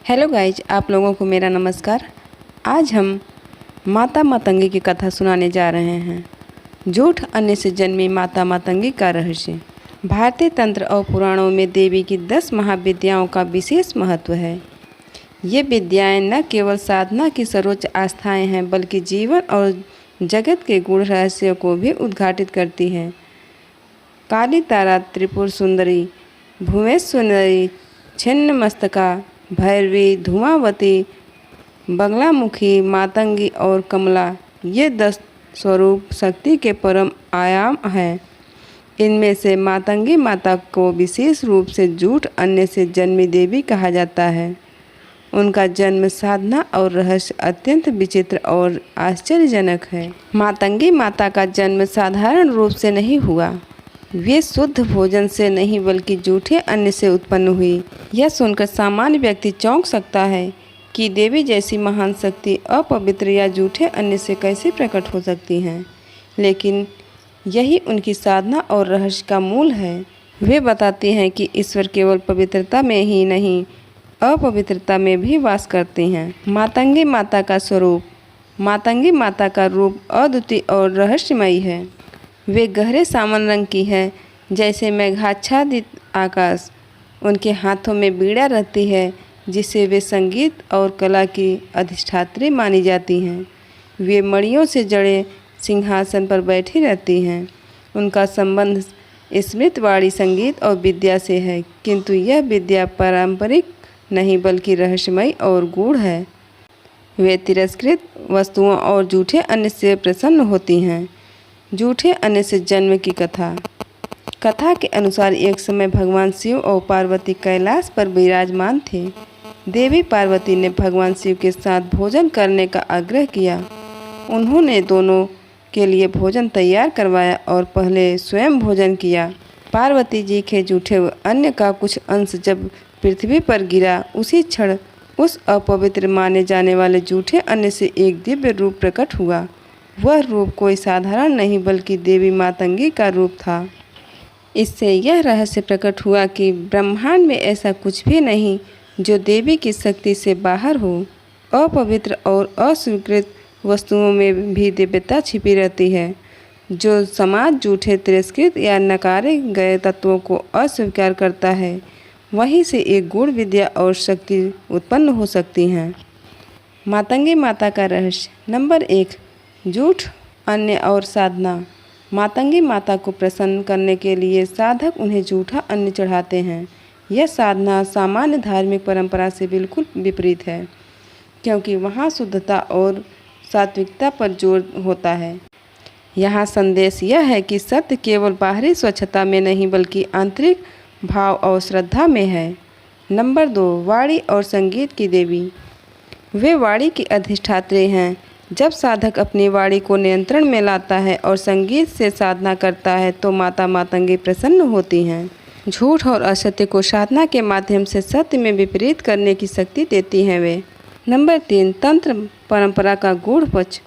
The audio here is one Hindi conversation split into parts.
हेलो गाइज, आप लोगों को मेरा नमस्कार। आज हम माता मातंगी की कथा सुनाने जा रहे हैं। झूठ अन्य से जन्मी माता मातंगी का रहस्य। भारतीय तंत्र और पुराणों में देवी की 10 महाविद्याओं का विशेष महत्व है। ये विद्याएं न केवल साधना की सर्वोच्च आस्थाएं हैं, बल्कि जीवन और जगत के गूढ़ रहस्यों को भी उद्घाटित करती हैं। काली तारा, त्रिपुर सुंदरी, भुवनेश्वरी, छिन्नमस्तका, भैरवी, धूमावती, बगलामुखी, मातंगी और कमला, ये 10 स्वरूप शक्ति के परम आयाम हैं। इनमें से मातंगी माता को विशेष रूप से झूठ अन्य से जन्मी देवी कहा जाता है। उनका जन्म साधना और रहस्य अत्यंत विचित्र और आश्चर्यजनक है। मातंगी माता का जन्म साधारण रूप से नहीं हुआ। वे शुद्ध भोजन से नहीं बल्कि जूठे अन्न से उत्पन्न हुई। यह सुनकर सामान्य व्यक्ति चौंक सकता है कि देवी जैसी महान शक्ति अपवित्र या जूठे अन्न से कैसे प्रकट हो सकती हैं, लेकिन यही उनकी साधना और रहस्य का मूल है। वे बताती हैं कि ईश्वर केवल पवित्रता में ही नहीं, अपवित्रता में भी वास करते हैं। मातंगी माता का स्वरूप। मातंगी माता का रूप अद्वितीय और रहस्यमयी है। वे गहरे सावन रंग की है, जैसे मेघाच्छादित आकाश। उनके हाथों में बीड़ा रहती है, जिसे वे संगीत और कला की अधिष्ठात्री मानी जाती हैं। वे मणियों से जड़े सिंहासन पर बैठी रहती हैं। उनका संबंध स्मृतवाणी संगीत और विद्या से है, किंतु यह विद्या पारंपरिक नहीं बल्कि रहस्यमयी और गूढ़ है। वे तिरस्कृत वस्तुओं और जूठे अन्न से प्रसन्न होती हैं। झूठे अन्न से जन्म की कथा। कथा के अनुसार एक समय भगवान शिव और पार्वती कैलाश पर विराजमान थे। देवी पार्वती ने भगवान शिव के साथ भोजन करने का आग्रह किया। उन्होंने दोनों के लिए भोजन तैयार करवाया और पहले स्वयं भोजन किया। पार्वती जी के झूठे अन्न का कुछ अंश जब पृथ्वी पर गिरा, उसी क्षण उस अपवित्र माने जाने वाले झूठे अन्न से एक दिव्य रूप प्रकट हुआ। वह रूप कोई साधारण नहीं बल्कि देवी मातंगी का रूप था। इससे यह रहस्य प्रकट हुआ कि ब्रह्मांड में ऐसा कुछ भी नहीं जो देवी की शक्ति से बाहर हो। अपवित्र और अस्वीकृत वस्तुओं में भी दिव्यता छिपी रहती है। जो समाज झूठे, तिरस्कृत या नकारे गए तत्वों को अस्वीकार करता है, वहीं से एक गूढ़ विद्या और शक्ति उत्पन्न हो सकती हैं। मातंगी माता का रहस्य। नंबर 1, झूठ अन्न और साधना। मातंगी माता को प्रसन्न करने के लिए साधक उन्हें झूठा अन्न चढ़ाते हैं। यह साधना सामान्य धार्मिक परंपरा से बिल्कुल विपरीत है, क्योंकि वहाँ शुद्धता और सात्विकता पर जोर होता है। यहाँ संदेश यह है कि सत्य केवल बाहरी स्वच्छता में नहीं बल्कि आंतरिक भाव और श्रद्धा में है। नंबर 2, वाणी और संगीत की देवी। वे वाणी की अधिष्ठात्री हैं। जब साधक अपनी वाणी को नियंत्रण में लाता है और संगीत से साधना करता है तो माता मातंगी प्रसन्न होती हैं। झूठ और असत्य को साधना के माध्यम से सत्य में विपरीत करने की शक्ति देती हैं वे। नंबर 3, तंत्र परंपरा का गूढ़ पक्ष।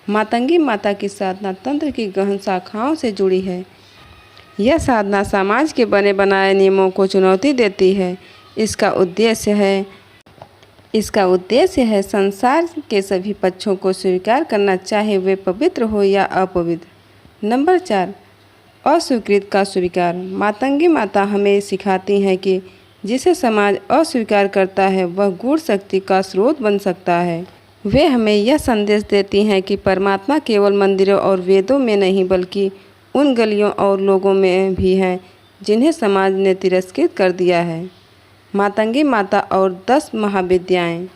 मातंगी माता की साधना तंत्र की गहन शाखाओं से जुड़ी है। यह साधना समाज के बने बनाए नियमों को चुनौती देती है। इसका उद्देश्य है संसार के सभी पक्षों को स्वीकार करना, चाहे वे पवित्र हो या अपवित्र। नंबर 4, अस्वीकृत का स्वीकार। मातंगी माता हमें सिखाती हैं कि जिसे समाज अस्वीकार करता है वह गूढ़ शक्ति का स्रोत बन सकता है। वे हमें यह संदेश देती हैं कि परमात्मा केवल मंदिरों और वेदों में नहीं बल्कि उन गलियों और लोगों में भी है जिन्हें समाज ने तिरस्कृत कर दिया है। मातंगी माता और 10 महाविद्याएँ।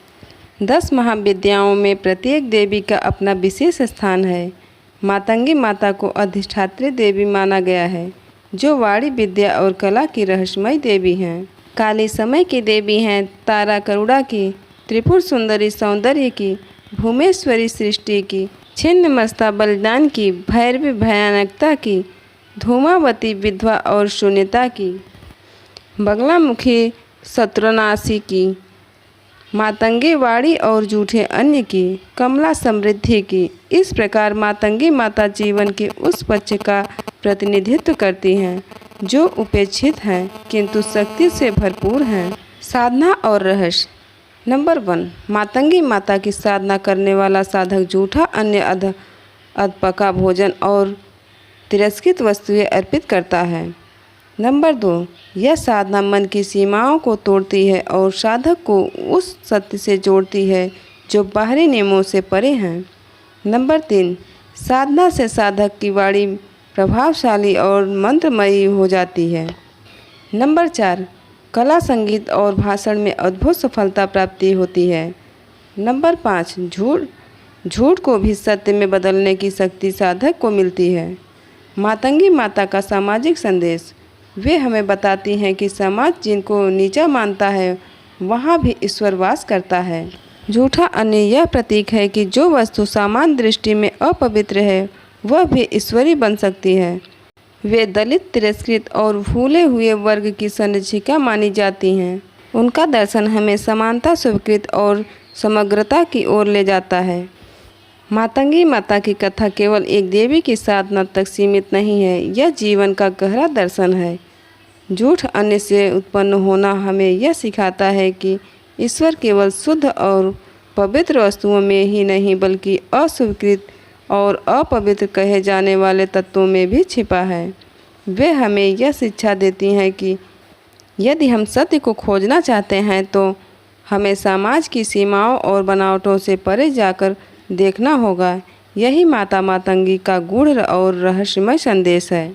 10 महाविद्याओं में प्रत्येक देवी का अपना विशेष स्थान है। मातंगी माता को अधिष्ठात्री देवी माना गया है, जो वाणी विद्या और कला की रहस्यमयी देवी हैं। काली समय की देवी हैं, तारा करुणा की, त्रिपुर सुंदरी सौंदर्य की, भुवनेश्वरी सृष्टि की, छिन्नमस्ता बलिदान की, भैरवी भयानकता की, धूमावती विधवा और शून्यता की, बगलामुखी शत्रुनाशी की, मातंगी वाणी और झूठे अन्न की, कमला समृद्धि की। इस प्रकार मातंगी माता जीवन के उस पक्ष का प्रतिनिधित्व करती हैं जो उपेक्षित हैं किंतु शक्ति से भरपूर हैं। साधना और रहस्य। नंबर 1, मातंगी माता की साधना करने वाला साधक जूठा, अन्य अधपका भोजन और तिरस्कृत वस्तुएं अर्पित करता है। नंबर 2, यह साधना मन की सीमाओं को तोड़ती है और साधक को उस सत्य से जोड़ती है जो बाहरी नियमों से परे हैं। नंबर 3, साधना से साधक की वाणी प्रभावशाली और मंत्रमयी हो जाती है। नंबर 4, कला, संगीत और भाषण में अद्भुत सफलता प्राप्ति होती है। नंबर 5, झूठ को भी सत्य में बदलने की शक्ति साधक को मिलती है। मातंगी माता का सामाजिक संदेश। वे हमें बताती हैं कि समाज जिनको नीचा मानता है वहाँ भी ईश्वर वास करता है। झूठा अन्य यह प्रतीक है कि जो वस्तु सामान्य दृष्टि में अपवित्र है वह भी ईश्वरी बन सकती है। वे दलित, तिरस्कृत और भूले हुए वर्ग की संरक्षिका मानी जाती हैं। उनका दर्शन हमें समानता, स्वीकृत और समग्रता की ओर ले जाता है। मातंगी माता की कथा केवल एक देवी की साधना तक सीमित नहीं है, यह जीवन का गहरा दर्शन है। झूठ अन्य से उत्पन्न होना हमें यह सिखाता है कि ईश्वर केवल शुद्ध और पवित्र वस्तुओं में ही नहीं बल्कि अस्वीकृत और अपवित्र कहे जाने वाले तत्वों में भी छिपा है। वे हमें यह शिक्षा देती हैं कि यदि हम सत्य को खोजना चाहते हैं तो हमें समाज की सीमाओं और बनावटों से परे जाकर देखना होगा। यही माता मातंगी का गूढ़ और रहस्यमय संदेश है।